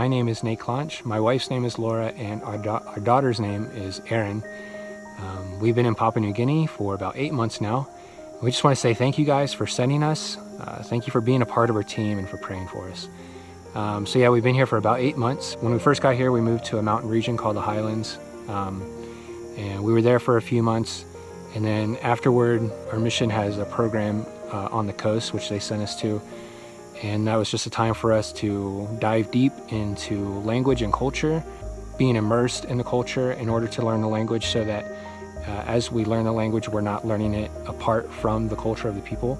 My name is Nate Clonch, my wife's name is Laura, and our daughter's name is Erin. We've been in Papua New Guinea for about 8 months now. We just want to say thank you guys for sending us. Thank you for being a part of our team and for praying for us. So yeah, we've been here for about 8 months. When we first got here, we moved to a mountain region called the Highlands. And we were there for a few months. And then afterward, our mission has a program on the coast, which they sent us to. And that was just a time for us to dive deep into language and culture, being immersed in the culture in order to learn the language, so that as we learn the language, we're not learning it apart from the culture of the people.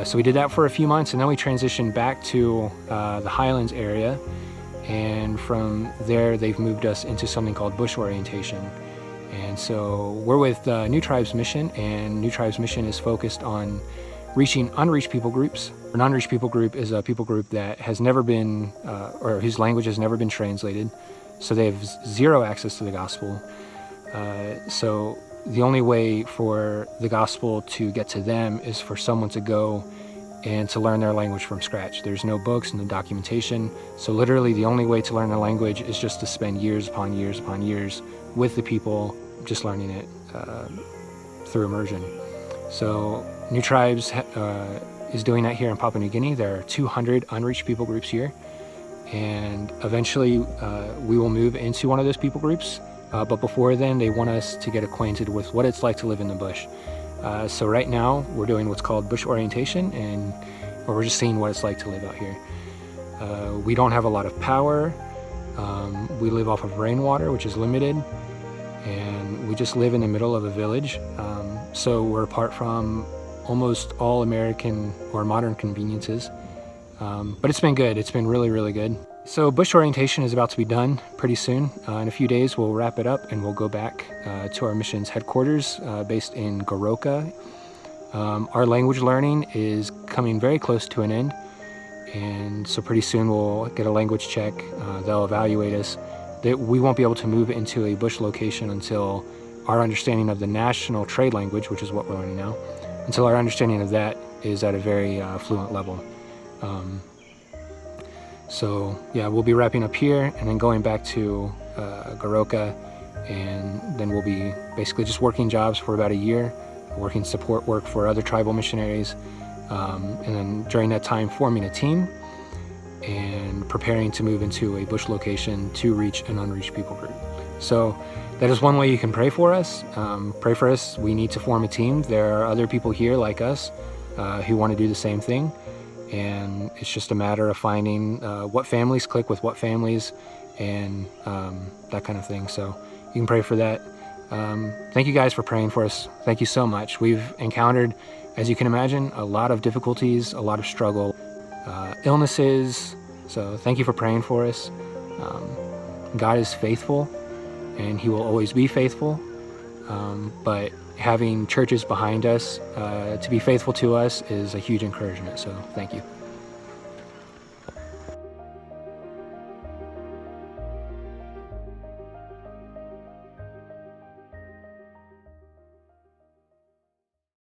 So we did that for a few months, and then we transitioned back to the Highlands area. And from there, they've moved us into something called bush orientation. And so we're with New Tribes Mission, and New Tribes Mission is focused on reaching unreached people groups. An unreached people group is a people group that has never been, or whose language has never been translated. So they have zero access to the gospel. So the only way for the gospel to get to them is for someone to go and to learn their language from scratch. There's no books, no documentation. So literally the only way to learn the language is just to spend years upon years upon years with the people, just learning it through immersion. So New Tribes is doing that here in Papua New Guinea. There are 200 unreached people groups here. And eventually we will move into one of those people groups. But before then, they want us to get acquainted with what it's like to live in the bush. So right now, we're doing what's called bush orientation, or we're just seeing what it's like to live out here. We don't have a lot of power. We live off of rainwater, which is limited. And we just live in the middle of a village. So we're apart from almost all American or modern conveniences. But it's been good. It's been really, really good. So bush orientation is about to be done pretty soon. In a few days, we'll wrap it up and we'll go back to our mission's headquarters based in Goroka. Our language learning is coming very close to an end. And so pretty soon we'll get a language check. They'll evaluate us. We won't be able to move into a bush location until our understanding of the national trade language, which is what we're learning now, until our understanding of that is at a very fluent level. So yeah, we'll be wrapping up here and then going back to Goroka, and then we'll be basically just working jobs for about a year, working support work for other tribal missionaries, and then during that time forming a team and preparing to move into a bush location to reach an unreached people group. So that is one way you can pray for us. Pray for us. We need to form a team. There are other people here like us who want to do the same thing. And it's just a matter of finding what families click with what families and that kind of thing. So you can pray for that. Thank you guys for praying for us. Thank you so much. We've encountered, as you can imagine, a lot of difficulties, a lot of struggle, illnesses. So thank you for praying for us. God is faithful and he will always be faithful. But having churches behind us to be faithful to us is a huge encouragement. So thank you.